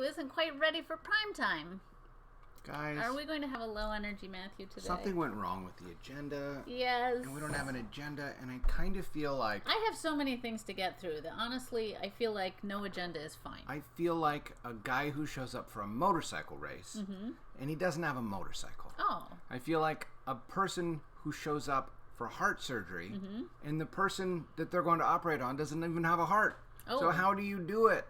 Matthew isn't quite ready for prime time. Guys, are we going to have a low energy Matthew today? Something went wrong with the agenda. Yes. And we don't have an agenda, and I kind of feel like... I have so many things to get through that honestly, I feel like no agenda is fine. I feel like a guy who shows up for a motorcycle race, and he doesn't have a motorcycle. Oh. I feel like a person who shows up for heart surgery, and the person that they're going to operate on doesn't even have a heart. Oh. So how do you do it?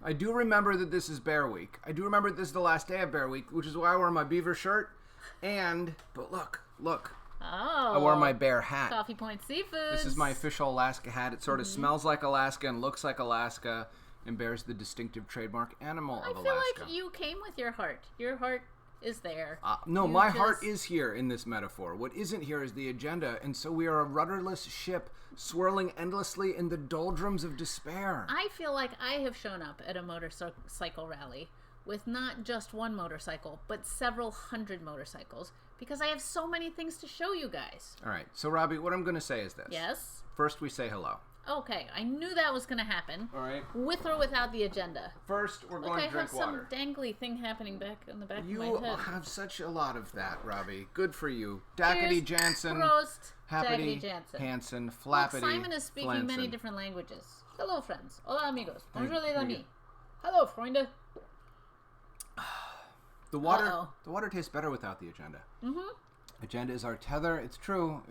I do remember that this is Bear Week. I do remember that this is the last day of Bear Week, which is why I wore my beaver shirt. But look. Oh. I wore my bear hat. Coffee Point Seafoods. This is my official Alaska hat. It sort of smells like Alaska and looks like Alaska and bears the distinctive trademark animal of Alaska. I feel like you came with your heart. Your heart is there. No, my heart is here in this metaphor. What isn't here is the agenda, and so we are a rudderless ship swirling endlessly in the doldrums of despair. I feel like I have shown up at a motorcycle rally with not just one motorcycle, but several hundred motorcycles, because I have so many things to show you guys. All right, so Robbie, what I'm going to say is this. Yes? First, we say hello. Okay, I knew that was going to happen. All right. With or without the agenda. First, we're going to drink water. I have some dangly thing happening back in the back of my You head. have such a lot of that, Robbie. Good for you. Jackety Dansons. Prost. Happity, Jackety Dansons. Hansen, Look, Flappity, Simon is speaking Flanson. many different languages. Hello, friends. Hola, amigos. Bonjour, les amis. Hello, Freunde. The water tastes better without the agenda. Agenda is our tether. It's true.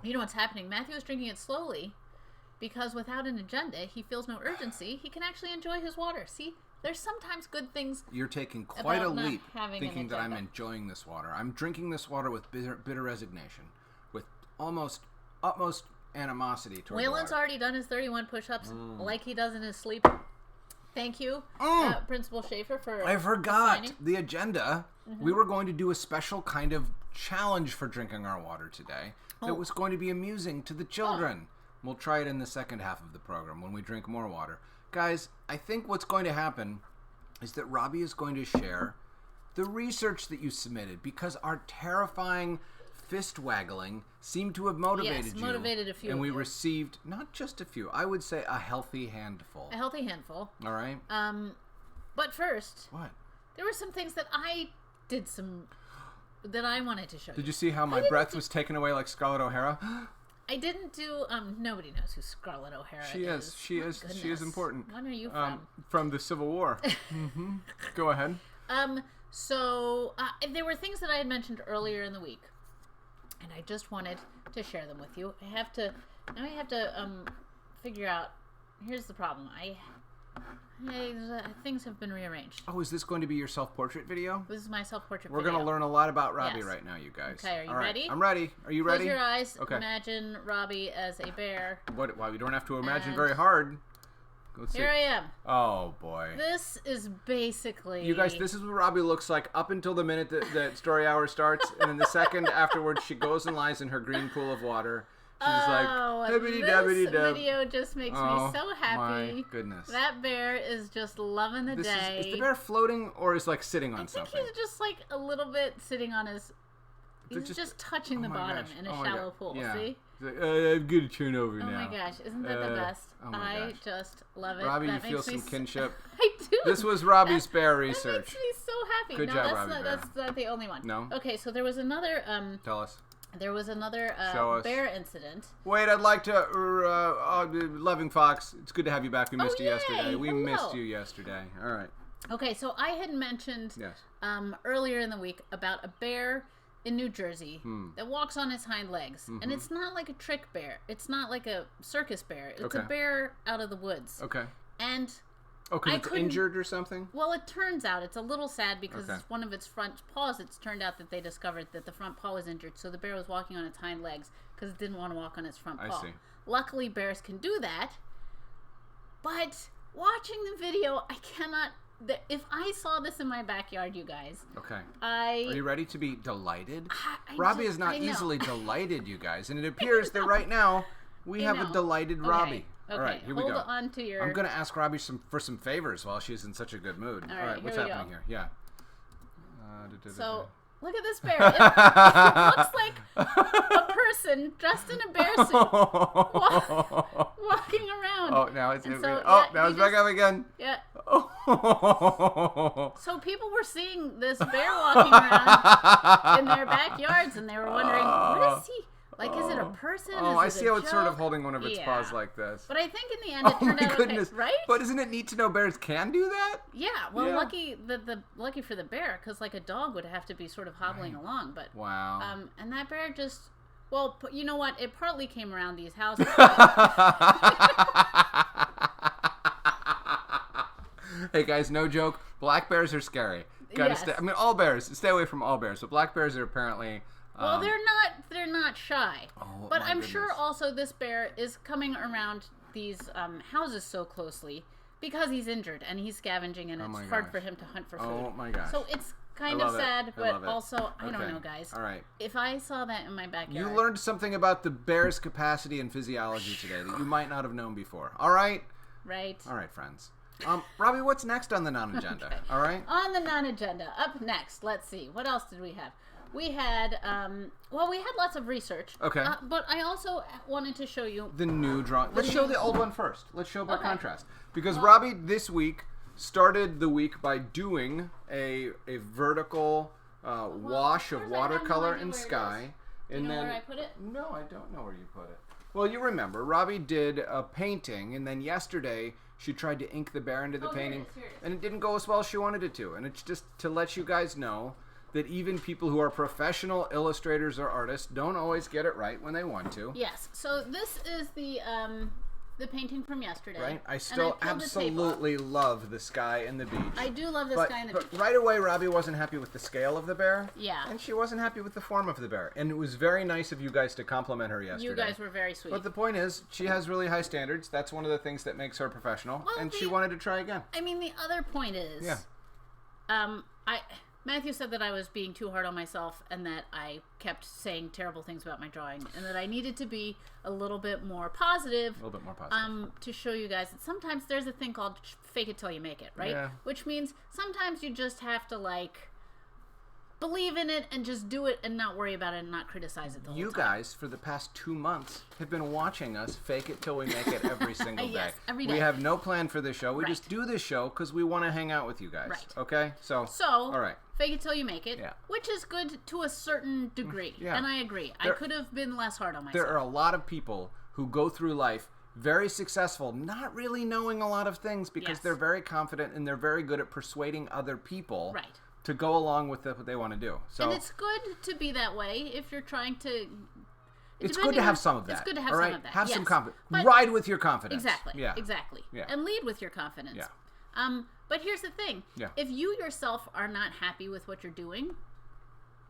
You know what's happening? Matthew is drinking it slowly because without an agenda, he feels no urgency. He can actually enjoy his water. See, there's sometimes good things. You're taking quite a leap thinking that I'm agenda. enjoying this water. I'm drinking this water with bitter resignation, with utmost animosity toward the Waylon's water. already done his 31 push-ups like he does in his sleep. Thank you, Principal Schaefer, for I forgot assigning. the agenda. We were going to do a special kind of challenge for drinking our water today that was going to be amusing to the children. We'll try it in the second half of the program when we drink more water. Guys, I think what's going to happen is that Robbie is going to share the research that you submitted because our terrifying fist waggling seemed to have motivated you. Motivated a few. And of we you. received not just a few, I would say a healthy handful. A healthy handful. All right? But first, What? there were some things that I did that I wanted to show you. Did you see how my breath was taken away like Scarlett O'Hara? I didn't do, nobody knows who Scarlett O'Hara is. She is important. When are you from? From the Civil War. Go ahead. So there were things that I had mentioned earlier in the week, and I just wanted to share them with you. I have to figure out. Here's the problem. Things have been rearranged. Oh, is this going to be your self-portrait video? This is my self-portrait We're video. going to learn a lot about Robbie Yes. right now, you guys. Okay, are you All right. ready? I'm ready. Are you ready? Close your eyes. Okay. Imagine Robbie as a bear. What? Why? We don't have to imagine And very hard. Let's see. Here I am. Oh, boy. This is basically... You guys, this is what Robbie looks like up until the minute that Story Hour starts. And then the second afterwards, she goes and lies in her green pool of water. She's like, this video just makes me so happy. My goodness. That bear is just loving the day. Is the bear floating or is like sitting on something? I think he's just like a little bit sitting on his... He's just touching the bottom in a shallow pool, yeah. see? He's like, I'm going to turn over now. Oh my gosh, isn't that the best? Oh my I gosh. just love it. Robbie, that you feel makes me some kinship? I do. This was Robbie's bear That research. makes me so happy. Good no, job, that's Robbie not, Bear. that's not the only one. No? Okay, so there was another... Tell us. There was another Show us. bear incident. Wait, I'd like to... Loving Fox, it's good to have you back. We missed you yay! yesterday. We Hello. missed you yesterday. All right. Okay, so I had mentioned Yes. earlier in the week about a bear in New Jersey that walks on its hind legs. And it's not like a trick bear. It's not like a circus bear. It's a bear out of the woods. Okay. And... Oh, because it's injured or something? Well, it turns out it's a little sad because Okay. it's one of its front paws. It's turned out that they discovered that the front paw was injured, so the bear was walking on its hind legs because it didn't want to walk on its front paw. I see. Luckily, bears can do that, but watching the video, I cannot... If I saw this in my backyard, you guys... Okay. Are you ready to be delighted? I Robbie just- is not I know. easily delighted, you guys. And it appears that right now, we have a delighted Robbie. Okay, All right, here we go. hold on to your... I'm going to ask Robbie for some favors while she's in such a good mood. All right, what's here we happening go. here? Yeah. So, look at this bear. It looks like a person dressed in a bear suit walking around. Oh, now it's And now so it's back up again. Yeah. Oh. So people were seeing this bear walking around in their backyards, and they were wondering, what is he? Like, is it a person? Oh, I see how it's sort of joke? holding one of its paws like this. But I think in the end it turned out okay, right? But isn't it neat to know bears can do that? Yeah. Well, lucky for the bear, because like a dog would have to be sort of hobbling along. But wow. And that bear just, well, you know what? It partly came around these houses. Hey guys, no joke. Black bears are scary. Gotta stay. I mean, all bears. Stay away from all bears. But black bears are apparently. Well, they're not shy. Oh, but I'm sure also this bear is coming around these houses so closely because he's injured and he's scavenging, and it's hard for him to hunt for food. Oh my gosh. So it's kind of sad, but also, I don't know, guys. All right. If I saw that in my backyard. You learned something about the bear's capacity and physiology today that you might not have known before. All right? Right. All right, friends. Robbie, what's next on the non-agenda? Okay. All right? On the non-agenda, up next, let's see. What else did we have? We had, we had lots of research. Okay. But I also wanted to show you the new drawing. Let's show the old one first. Let's show by contrast. Because Robbie this week started the week by doing a vertical wash of watercolor and sky. Do you know where I put it? No, I don't know where you put it. Well, you remember, Robbie did a painting, and then yesterday she tried to ink the bear into the painting, here it is. and it didn't go as well as she wanted it to. And it's just to let you guys know that even people who are professional illustrators or artists don't always get it right when they want to. Yes. So this is the painting from yesterday. Right. I still absolutely love the sky and the beach. I do love the sky and the beach. But right away, Robbie wasn't happy with the scale of the bear. Yeah. And she wasn't happy with the form of the bear. And it was very nice of you guys to compliment her yesterday. You guys were very sweet. But the point is, she has really high standards. That's one of the things that makes her professional. Well, and she wanted to try again. I mean, the other point is, Matthew said that I was being too hard on myself and that I kept saying terrible things about my drawing and that I needed to be a little bit more positive. A little bit more positive. To show you guys that sometimes there's a thing called fake it till you make it, right? Yeah. Which means sometimes you just have to, like, believe in it and just do it and not worry about it and not criticize it the whole time. You guys, for the past 2 months, have been watching us fake it till we make it every single day. Yes, every day. We have no plan for this show. We just do this show because we want to hang out with you guys. Right. Okay? So, all right. Fake it till you make it, Yeah. which is good to a certain degree. Yeah. And I agree. I could have been less hard on myself. There are a lot of people who go through life very successful, not really knowing a lot of things because they're very confident and they're very good at persuading other people to go along with what they want to do. So, and it's good to be that way if you're trying to... It's good to have some of that. It's good to have all right? some of that. Have yes. some confidence. But ride with your confidence. Exactly. Yeah. Exactly. Yeah. And lead with your confidence. Yeah. But here's the thing. Yeah. If you yourself are not happy with what you're doing,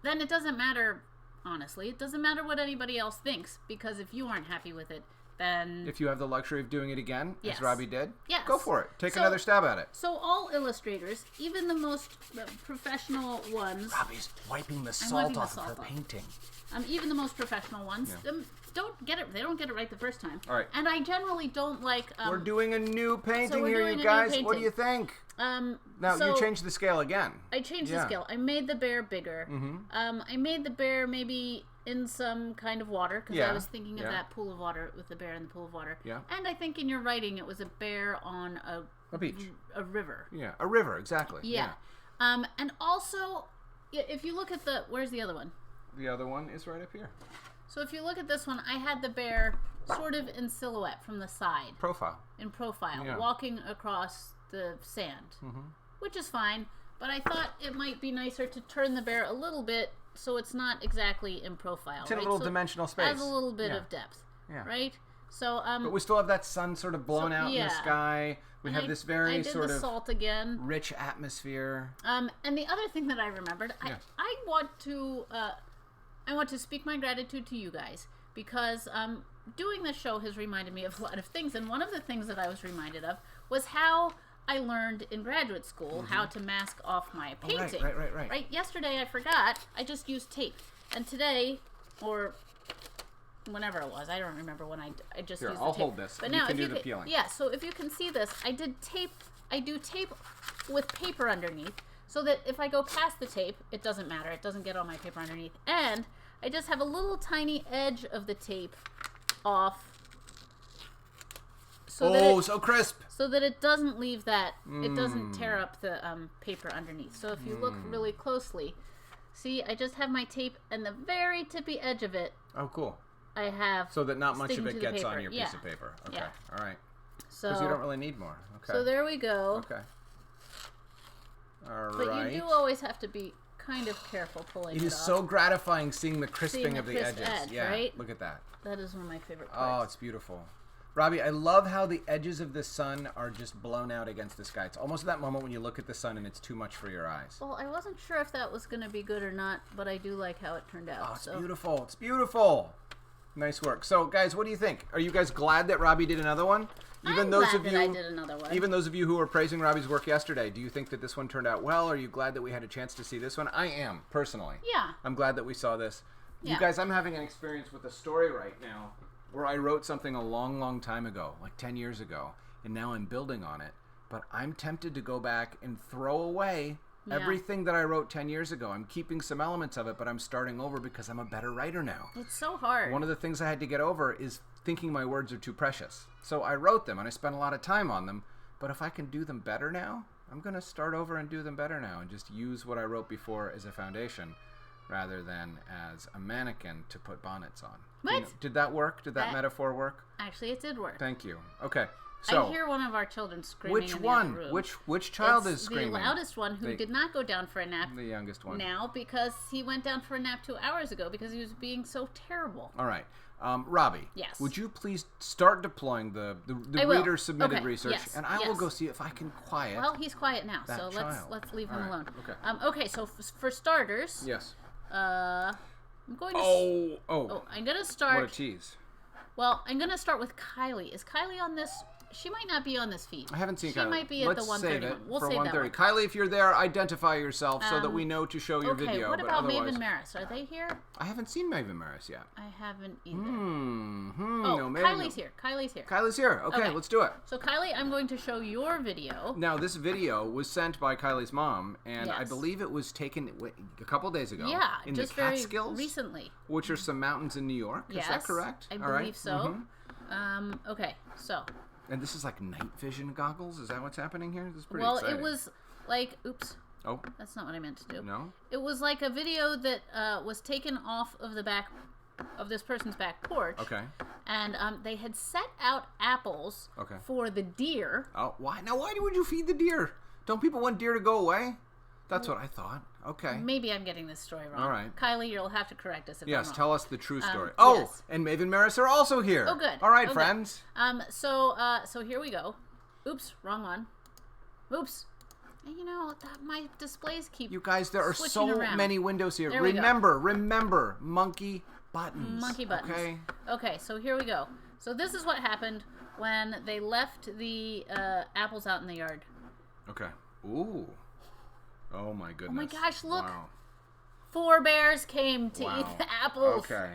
then it doesn't matter, honestly. It doesn't matter what anybody else thinks, because if you aren't happy with it, then... If you have the luxury of doing it again, as Robbie did, go for it. Take another stab at it. So all illustrators, even the most professional ones... Robbie's wiping the salt off of her painting. Even the most professional ones don't get it. They don't get it right the first time. All right. And I generally don't like... we're doing a new painting here, you guys. What do you think? Now, you changed the scale again. I changed the scale. I made the bear bigger. I made the bear maybe in some kind of water, because I was thinking of that pool of water with the bear in the pool of water. Yeah. And I think in your writing it was a bear on a beach. A river. Yeah, a river, exactly. Yeah. And also, if you look at where's the other one? The other one is right up here. So if you look at this one, I had the bear sort of in silhouette from the side. Profile. In profile, walking across the sand, which is fine. But I thought it might be nicer to turn the bear a little bit so it's not exactly in profile. It's in a little dimensional space. Has a little bit of depth, right? So, but we still have that sun sort of blown out in the sky. We have this very sort of salt again. Rich atmosphere. And the other thing that I remembered, I want to speak my gratitude to you guys, because doing this show has reminded me of a lot of things. And one of the things that I was reminded of was how I learned in graduate school how to mask off my painting. Right. Yesterday I forgot. I just used tape. And today, or whenever it was, I don't remember when I just used the tape. I'll hold this. But now, if you can do the peeling. Yeah, so if you can see this, I do tape with paper underneath, so that if I go past the tape, it doesn't matter. It doesn't get on my paper underneath. And I just have a little tiny edge of the tape off, so crisp. So that it doesn't leave that, it doesn't tear up the paper underneath. So if you look really closely, see, I just have my tape and the very tippy edge of it. Oh, cool. I have so that not much of it gets on your piece of paper. Okay, all right. So because you don't really need more. Okay. So there we go. Okay. All right. But you do always have to be kind of careful pulling it off. It is so gratifying seeing the crisping of the crisp edges. edge, Yeah, right? Look at that. That is one of my favorite parts. Oh, it's beautiful. Robbie, I love how the edges of the sun are just blown out against the sky. It's almost that moment when you look at the sun and it's too much for your eyes. Well, I wasn't sure if that was going to be good or not, but I do like how it turned out. Oh, it's beautiful. It's beautiful. Nice work. So, guys, what do you think? Are you guys glad that Robbie did another one? I'm glad that I did another one. Even those of you who were praising Robbie's work yesterday, do you think that this one turned out well? Are you glad that we had a chance to see this one? I am, personally. Yeah. I'm glad that we saw this. Yeah. You guys, I'm having an experience with a story right now where I wrote something a long, long time ago, like 10 years ago, and now I'm building on it. But I'm tempted to go back and throw away everything that I wrote 10 years ago. I'm keeping some elements of it, but I'm starting over because I'm a better writer now. It's so hard. One of the things I had to get over is thinking my words are too precious. So I wrote them, and I spent a lot of time on them. But if I can do them better now, I'm going to start over and do them better now and just use what I wrote before as a foundation rather than as a mannequin to put bonnets on. What? Did that work? Did that metaphor work? Actually, it did work. Thank you. Okay. So, I hear one of our children screaming which in the one? other room. Which child is The screaming? loudest one who did not go down for a nap. The youngest one. Now because he went down for a nap 2 hours ago because he was being so terrible. All right. Robbie. Yes. Would you please start deploying the reader-submitted research, yes, and I will go see if I can quiet. Well, he's quiet now, so child. let's leave him All right. alone. Okay. Okay. So for starters, Yes. I'm going to. I'm gonna start. What a tease. Well, I'm gonna start with Kylie. Is Kylie on this? She might not be on this feed. I haven't seen She Kylie. might be at Let's the 1:30 save it one. We'll for save that 1:30. one. Kylie, if you're there, identify yourself so that we know to show your Okay, video. what about but Maeve and otherwise, Maris? Are they here? I haven't seen Maeve Maris yet. I haven't either. No, Kylie's here. Kylie's here. Kylie's here. Okay, let's do it. So Kylie, I'm going to show your video. Now, this video was sent by Kylie's mom, and I Yes. believe it was taken a couple days ago. Yeah, in just the very Catskills, recently. which are some mountains in New York. Yes, Is that correct? I All right. believe so. Okay, so. And this is like night vision goggles? Is that what's happening here? This is pretty Well, exciting. it was like, oops. Oh. That's not what I meant to do. No? It was like a video that was taken off of the back of this person's back porch. Okay. And they had set out apples for the deer. Oh, why? Now, why would you feed the deer? Don't people want deer to go away? That's what I thought. Okay. Maybe I'm getting this story wrong. All right. Kylie, you'll have to correct us if I'm Yes, wrong. tell us the true story. Yes. And Maeve and Maris are also here. Oh, good. All right, Oh, good. friends. So here we go. Oops, wrong one. Oops. And my displays keep You guys, there are so switching around. many windows here. There we go. Remember, monkey buttons. Monkey buttons. Okay. Okay, so here we go. So this is what happened when they left the apples out in the yard. Okay. Ooh. Oh my goodness. Oh my gosh, look. Wow. 4 bears came to eat the apples. Okay.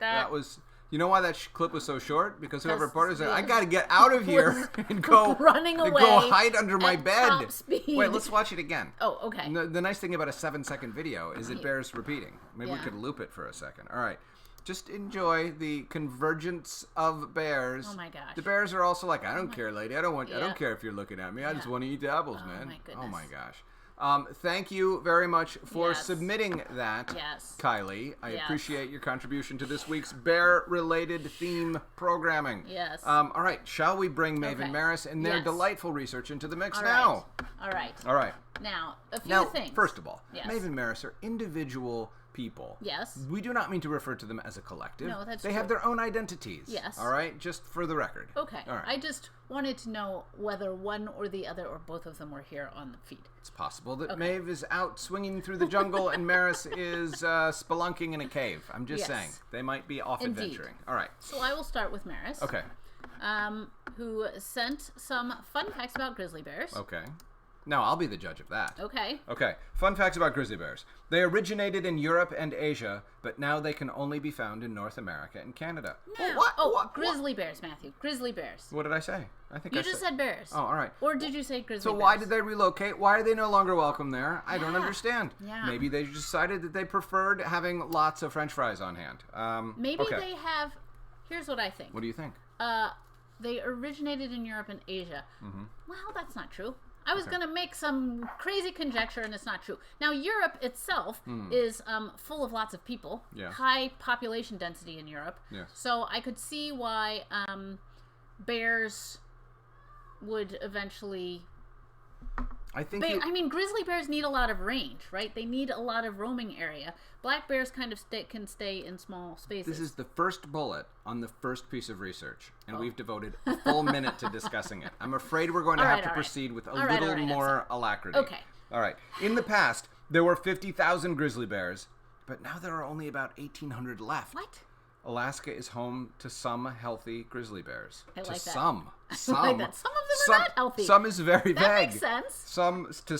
That was... You know why that clip was so short? Because whoever reported said, I got to get out of here and go running away go hide under my at bed. top speed. Wait, let's watch it again. Oh, okay. The nice thing about a 7-second video is it bears repeating. Maybe we could loop it for a second. All right. Just enjoy the convergence of bears. Oh my gosh. The bears are also like, I don't care, lady. I don't care if you're looking at me. I just want to eat the apples, man. Oh my goodness. Oh my gosh. Thank you very much for submitting that, Kylie. I appreciate your contribution to this week's bear-related theme programming. Yes. All right, shall we bring Maeve and Maris and their delightful research into the mix now? All right. All right. Now, a few things. First of all, Maeve and Maris are individual people. Yes. We do not mean to refer to them as a collective. No, that's They have their own identities. Yes. All right? Just for the record. Okay. All right. I just wanted to know whether one or the other or both of them were here on the feed. It's possible that Maeve is out swinging through the jungle and Maris is spelunking in a cave. I'm just saying. They might be off adventuring. All right. So I will start with Maris. Okay. Who sent some fun facts about grizzly bears. Okay. Now, I'll be the judge of that. Okay. Okay. Fun facts about grizzly bears. They originated in Europe and Asia, but now they can only be found in North America and Canada. No. Grizzly bears, Matthew. Grizzly bears. What did I say? I think you just said bears. Oh, all right. Or did you say grizzly bears? So why did they relocate? Why are they no longer welcome there? I don't understand. Yeah. Maybe they decided that they preferred having lots of French fries on hand. Maybe they have... Here's what I think. What do you think? they originated in Europe and Asia. Well, that's not true. I was going to make some crazy conjecture, and it's not true. Now, Europe itself is full of lots of people. Yes. High population density in Europe. Yes. So I could see why bears would eventually... I mean, grizzly bears need a lot of range, right? They need a lot of roaming area. Black bears kind of can stay in small spaces. This is the first bullet on the first piece of research, and we've devoted a full minute to discussing it. I'm afraid we're going to have to proceed with a little more alacrity. Okay. All right. In the past, there were 50,000 grizzly bears, but now there are only about 1,800 left. What? Alaska is home to some healthy grizzly bears. I like that. Some. I like that. Some of them are not healthy. Some is very vague. That makes sense.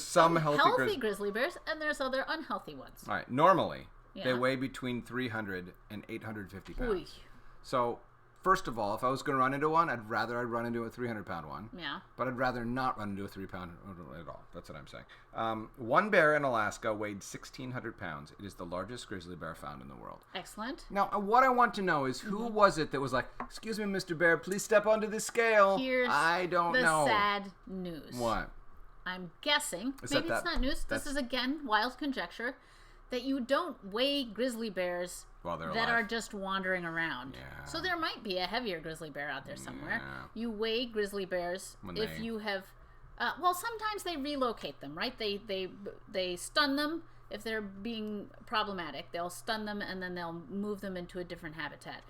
Some healthy grizzly bears, and there's other unhealthy ones. All right. Normally, they weigh between 300 and 850 pounds. Oy. So, first of all, if I was going to run into one, I'd run into a 300-pound one. Yeah. But I'd rather not run into a 3-pound at all. That's what I'm saying. One bear in Alaska weighed 1,600 pounds. It is the largest grizzly bear found in the world. Excellent. Now, what I want to know is who was it that was like, "Excuse me, Mr. Bear, please step onto the scale." I don't know. The sad news. What? I'm guessing, maybe it's not news, this is again wild conjecture, that you don't weigh grizzly bears that are just wandering around. Yeah. So there might be a heavier grizzly bear out there somewhere. Yeah. You weigh grizzly bears if you have... well, sometimes they relocate them, right? They stun them if they're being problematic. They'll stun them and then they'll move them into a different habitat.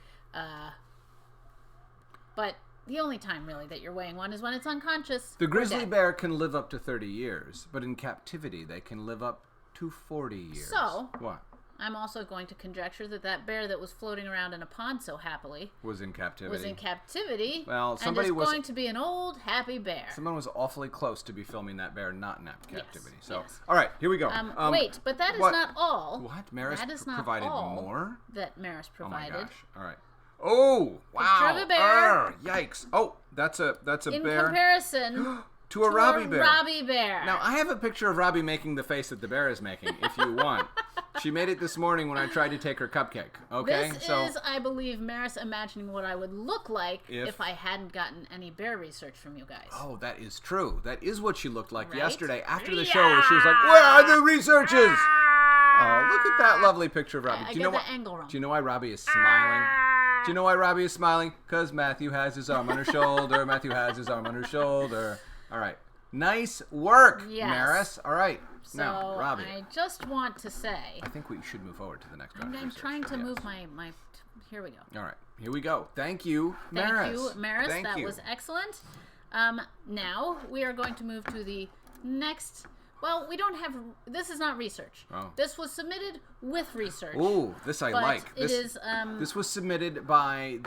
But the only time, really, that you're weighing one is when it's unconscious. The grizzly bear can live up to 30 years, but in captivity they can live up to 40 years. So... What? I'm also going to conjecture that bear that was floating around in a pond so happily was in captivity. Well, somebody was going to be an old happy bear. Someone was awfully close to be filming that bear not in captivity. So, all right, here we go. Wait, but that is not all. What? Maris that is not provided all more? That Maris provided. Oh my gosh! All right. Oh wow! Picture of a bear. Yikes! Oh, that's a in bear. In comparison. To a Robbie bear. Robbie bear. Now, I have a picture of Robbie making the face that the bear is making, if you want. She made it this morning when I tried to take her cupcake. Okay? This is, I believe, Maris imagining what I would look like if I hadn't gotten any bear research from you guys. Oh, that is true. That is what she looked like yesterday after the show, where she was like, "Where are the researches?" Oh, look at that lovely picture of Robbie. I get the angle wrong. Do you know why Robbie is smiling? Do you know why Robbie is smiling? Because Matthew has his arm on her shoulder. Matthew has his arm on her shoulder. All right. Nice work, Maris. All right. So now, Robbie. I just want to say... I think we should move forward to the next round. I'm trying to move my... Here we go. All right. Here we go. Thank you, Maris. Thank you, Maris. That was excellent. Now, we are going to move to the next... Well, we don't have... This is not research. Oh. This was submitted with research. Ooh, this I like. This was submitted by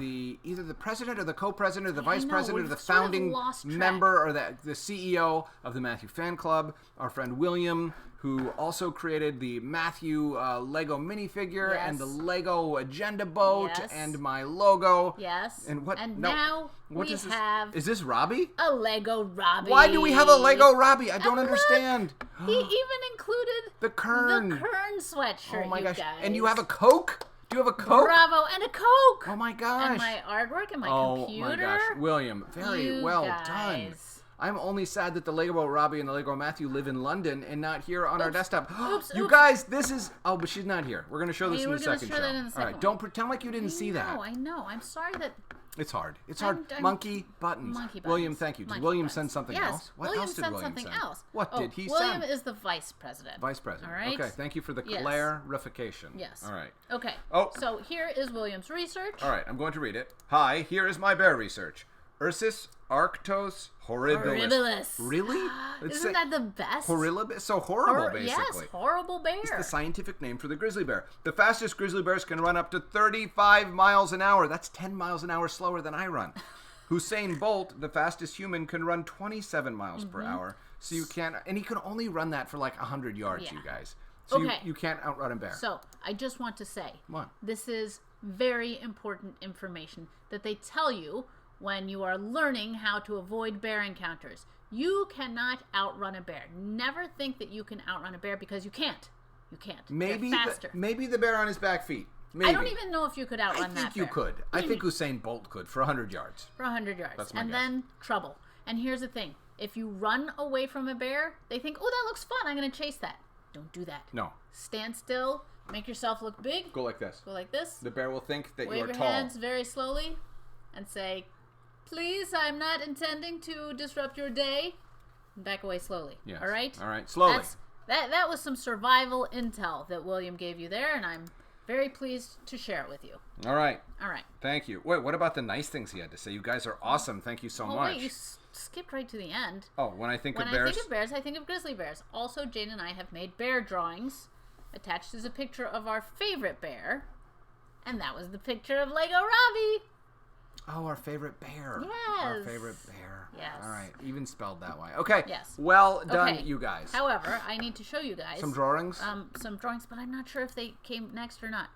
either the president or the co-president or the vice president or the founding member or the CEO of the Matthew Fan Club, our friend William, who also created the Matthew Lego minifigure and the Lego agenda boat and my logo. Yes. And what? And now what we is this? have... Is this Robbie? A Lego Robbie. Why do we have a Lego Robbie? I don't understand. He even included the Kern. The Kern sweatshirt, oh my gosh. Guys. And you have a Coke? Do you have a Coke? Bravo, and a Coke. Oh my gosh. And my artwork and my computer. Oh my gosh. William, very well done. I'm only sad that the Lego Robbie and the Lego Matthew live in London and not here on our desktop. You guys, this is... Oh, but she's not here. We're going to show this in the second show. All right, don't pretend like you didn't see that. I know. I'm sorry that... It's hard. It's hard. Monkey buttons. William, thank you. Did William send something else? What else did William send? What did he send? William is the vice president. Vice president. All right. Okay, thank you for the clarification. Yes. All right. Okay. So here is William's research. All right, I'm going to read it. Hi, here is my bear research. Ursus arctos horribilis. Really? Isn't that the best? Horribilis? So horrible, basically. Yes, horrible bear. It's the scientific name for the grizzly bear. The fastest grizzly bears can run up to 35 miles an hour. That's 10 miles an hour slower than I run. Usain Bolt, the fastest human, can run 27 miles per hour. So you can't... And he can only run that for like 100 yards, you guys. So you can't outrun a bear. So I just want to say... What? This is very important information that they tell you when you are learning how to avoid bear encounters. You cannot outrun a bear. Never think that you can outrun a bear because you can't. You can't. Maybe They're faster. Maybe the bear on his back feet. Maybe. I don't even know if you could outrun that bear. I think you could. I think Usain Bolt could for 100 yards. For 100 yards. That's my guess. Then trouble. And here's the thing. If you run away from a bear, they think, oh, that looks fun. I'm going to chase that. Don't do that. No. Stand still. Make yourself look big. Go like this. Go like this. The bear will think that Wave you are your tall. hands very slowly and say, please, I'm not intending to disrupt your day. And back away slowly. Yes. All right? All right. Slowly. That was some survival intel that William gave you there, and I'm very pleased to share it with you. All right. All right. Thank you. Wait, what about the nice things he had to say? You guys are awesome. Thank you so much. Wait, you skipped right to the end. Oh, when I think of bears? When I think of bears, I think of grizzly bears. Also, Jane and I have made bear drawings. Attached is a picture of our favorite bear, and that was the picture of Lego Robbie. Oh, our favorite bear. Yes. Our favorite bear. Yes. All right. Even spelled that way. Okay. Yes. Well done, Okay. you guys. However, I need to show you guys Some drawings? some drawings, but I'm not sure if they came next or not.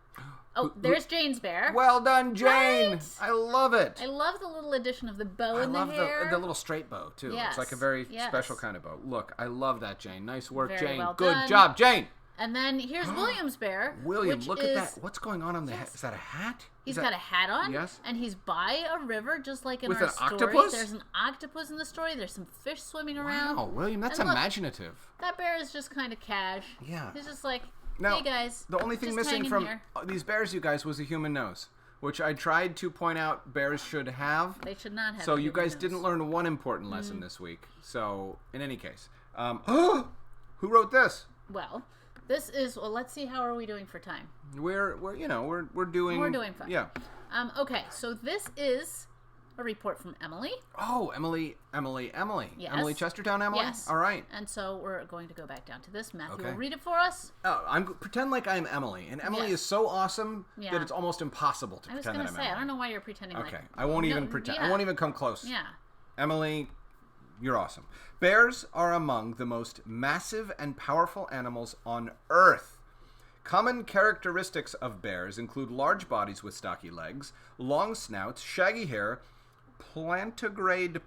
Oh, there's Jane's bear. Well done, Jane. Right? I love it. I love the little addition of the bow I in the love hair. the little straight bow, too. Yes. It's like a very Yes. special kind of bow. Look, I love that, Jane. Nice work, Very Jane. well Good done. job, Jane. And then here's William's bear. William, which look is, at that. What's going on the head? Is that a hat? He's got a hat on. Yes. And he's by a river, just like in With our an story. octopus? There's an octopus in the story. There's some fish swimming around. Wow, William, that's And look, imaginative. That bear is just kind of cash. Yeah. He's just like, Now, hey guys. the only thing just missing hanging from here. these bears, you guys, was a human nose, which I tried to point out bears should have. They should not have. So a you human guys nose. didn't learn one important lesson this week. So in any case, who wrote this? Well, this is. Well, let's see. How are we doing for time? We're doing. We're doing fine. Yeah. Okay. So this is a report from Emily. Oh, Emily. Yes. Emily Chestertown, Emily? Yes. All right. And so we're going to go back down to this. Matthew Okay. will read it for us. Pretend like I'm Emily. And Emily Yes. is so awesome Yeah. that it's almost impossible to I was pretend going that to I'm say, Emily. I don't know why you're pretending like... Okay. I won't even pretend. I won't even come close. Yeah. Emily, you're awesome. Bears are among the most massive and powerful animals on Earth. Common characteristics of bears include large bodies with stocky legs, long snouts, shaggy hair, plantigrade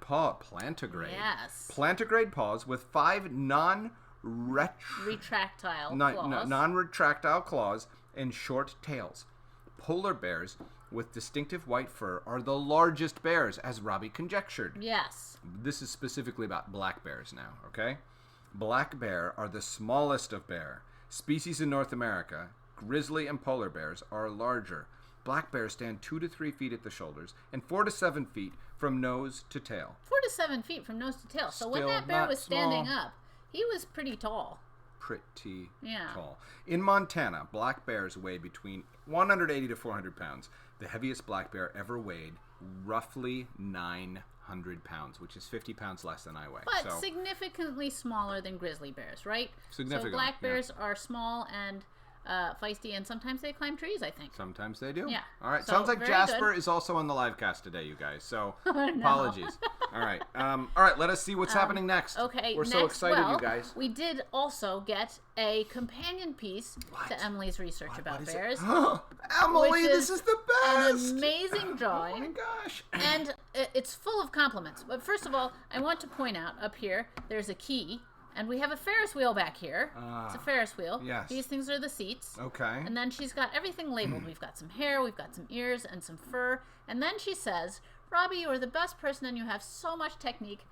Yes. plantigrade paws with 5 non-retractile claws. claws and short tails. Polar bears with distinctive white fur are the largest bears, as Robbie conjectured. Yes. This is specifically about black bears now, okay? Black bear are the smallest of bear. Species in North America, grizzly and polar bears are larger. Black bears stand 2 to 3 feet at the shoulders and 4 to 7 feet from nose to tail. 4 to 7 feet from nose to tail. So when Still that bear not was standing small. up, he was pretty tall. Pretty Yeah. tall. In Montana, black bears weigh between 180 to 400 pounds. The heaviest black bear ever weighed roughly 900 pounds, which is 50 pounds less than I weigh. But So, significantly smaller than grizzly bears, right? Significantly, So black yeah. bears are small and feisty, and sometimes they climb trees, I think. sometimes they do. Yeah. All right. So, Sounds like very Jasper good. is also on the live cast today, you guys. So No. apologies. All right. All right. Let us see what's happening next. Okay, We're next, so excited, well, you guys. we did also get a companion piece What? to Emily's research about What is bears. it? Emily, which this is the best. An amazing Oh drawing. my gosh. And it's full of compliments. But first of all, I want to point out up here, there's a key, and we have a Ferris wheel back here. It's a Ferris wheel. yes. These things are the seats. Okay. And then she's got everything labeled. We've got some hair, we've got some ears, and some fur. And then she says, Robbie, you are the best person and you have so much technique.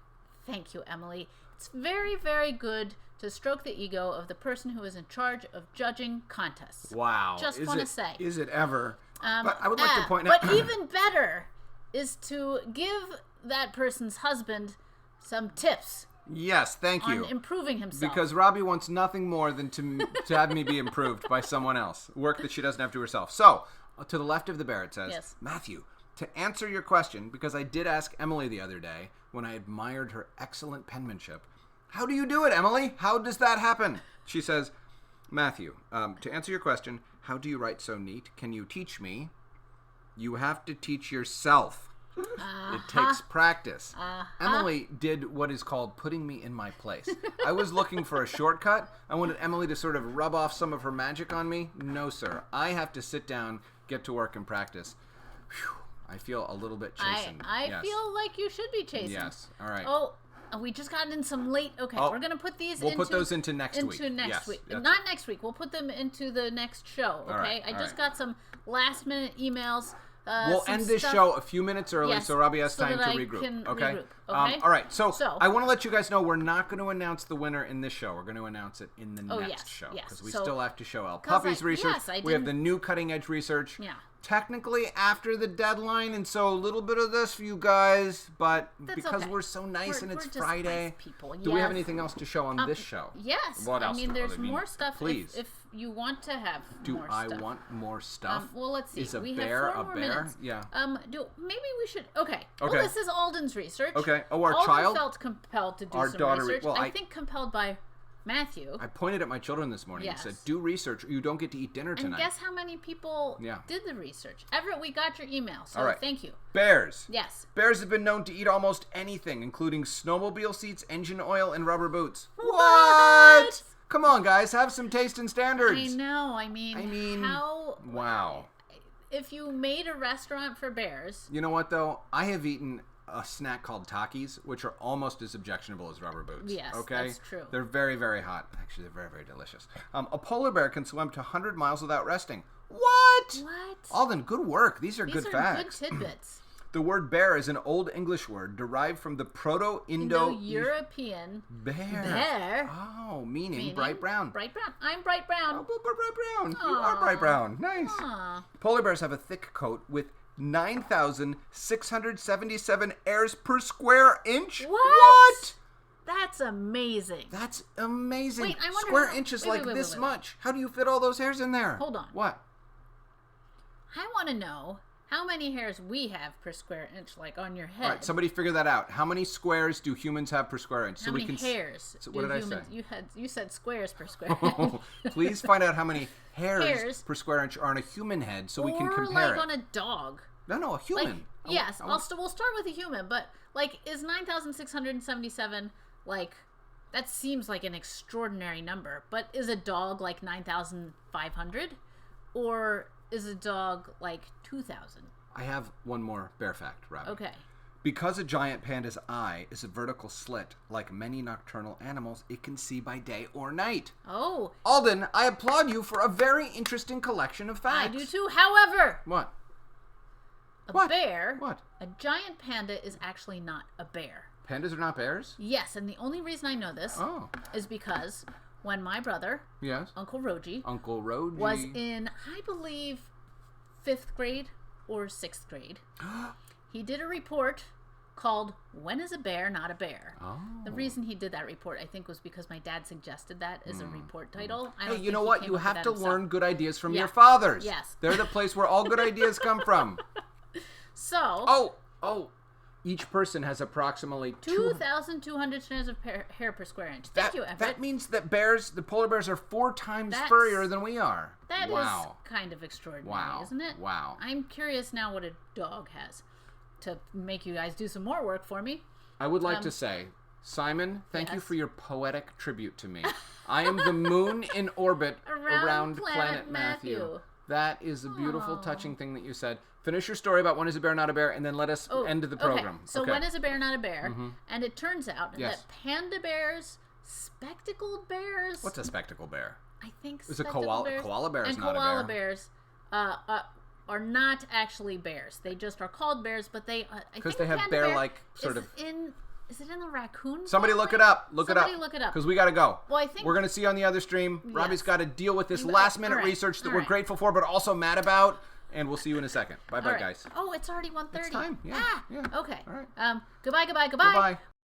Thank you, Emily. It's very, very good to stroke the ego of the person who is in charge of judging contests. Wow. Just want to say. Is it ever? But I would like to point out. But even better is to give that person's husband some tips Yes, thank you. on improving himself. Because Robbie wants nothing more than to have me be improved by someone else. Work that she doesn't have to herself. So, to the left of the bear it says, Yes. Matthew, to answer your question, because I did ask Emily the other day when I admired her excellent penmanship, how do you do it, Emily? How does that happen? She says, Matthew, to answer your question, how do you write so neat? Can you teach me? You have to teach yourself. It takes practice. Emily did what is called putting me in my place. I was looking for a shortcut. I wanted Emily to sort of rub off some of her magic on me. No, sir. I have to sit down, get to work, and practice. Whew. I feel a little bit chastened. I Yes. feel like you should be chastened. Yes. All right. Oh, We just got in some late. Okay, we're gonna put these. We'll put those into next week. Next week, not next week. We'll put them into the next show. Okay. Right, I just got some last minute emails. We'll end this show a few minutes early, so Robbie has time to regroup. Okay. All right. So I want to let you guys know we're not going to announce the winner in this show. We're going to announce it in the next show because we still have to show El Puppy's research. We have the new cutting edge research. Yeah. Technically after the deadline, and so a little bit of this for you guys, but because we're so nice and it's Friday, nice people. Do we have anything else to show on this show? Yes. What else? I mean, there's more stuff. Please. If you want to have more stuff. Do I want want more stuff? Well, let's see. Is we bear have 4 a bear? Minutes. Yeah. Maybe we should. Okay. Well, this is Alden's research. Okay. Oh, our Alden child felt compelled to do our some daughter, research. well, I think compelled by Matthew. I pointed at my children this morning and said, do research or you don't get to eat dinner tonight. And guess how many people did the research? Everett, we got your email, so all right. Thank you. Bears. Yes. Bears have been known to eat almost anything, including snowmobile seats, engine oil, and rubber boots. What? Come on, guys, have some taste and standards. I know. I mean, how... Wow. If you made a restaurant for bears... You know what, though? I have eaten a snack called Takis, which are almost as objectionable as rubber boots. Yes, okay? That's true. They're very, very hot. Actually, they're very, very delicious. A polar bear can swim to 100 miles without resting. What? Alden, good work. These are good facts. Good tidbits. The word bear is an Old English word derived from the Proto-Indo-European bear. Oh, meaning bright brown. Bright brown. I'm bright brown. Oh, bright brown. You are bright brown. Nice. Aww. Polar bears have a thick coat with 9,677 hairs per square inch. What? That's amazing. That's amazing. Wait, I wonder square inches like this much. How do you fit all those hairs in there? Hold on. What? I want to know how many hairs we have per square inch, like on your head. All right, somebody figure that out. How many squares do humans have per square inch? How many hairs? So what did humans, I say? You said squares per square inch. Please find out how many hairs per square inch are on a human head so we can compare it. Or like on a dog. No, a human. Yes, we'll start with a human, but like is 9,677 like that seems like an extraordinary number, but is a dog like 9,500 or is a dog like 2,000? I have one more bear fact, Robbie. Okay. Because a giant panda's eye is a vertical slit, like many nocturnal animals, it can see by day or night. Oh. Alden, I applaud you for a very interesting collection of facts. I do too. However. What? A bear. What? A giant panda is actually not a bear. Pandas are not bears? Yes, and the only reason I know this is because when my brother, Uncle Roji, was in, I believe, 5th grade or 6th grade, he did a report called When is a Bear Not a Bear? Oh. The reason he did that report, I think, was because my dad suggested that as a report title. Hey, you know what? You have to learn good ideas from your fathers. Yes. They're the place where all good ideas come from. So... Oh. Each person has approximately 2,200 strands of hair per square inch. Thank you, Everett. That means that the polar bears are 4 times furrier than we are. That is kind of extraordinary, isn't it? Wow. I'm curious now what a dog has to make you guys do some more work for me. I would like to say, Simon, thank you for your poetic tribute to me. I am the moon in orbit around Planet Matthew. That is a beautiful, touching thing that you said. Finish your story about when is a bear not a bear, and then let us end the program. Okay. So when is a bear not a bear? And it turns out that panda bears, spectacled bears... What's a spectacled bear? I think it's a koala bear is not a bear. And koala bears are not actually bears. They just are called bears, but they... Because they have bear-like sort of... Is it in the raccoon? Somebody look it up. Somebody look it up. Because we got to go. Well, I think... We're going to see you on the other stream. Robbie's got to deal with this last-minute research that we're grateful for, but also mad about. And we'll see you in a second. Bye-bye, guys. Oh, it's already 1:30. It's time. Yeah. Okay. All right. Goodbye. Goodbye.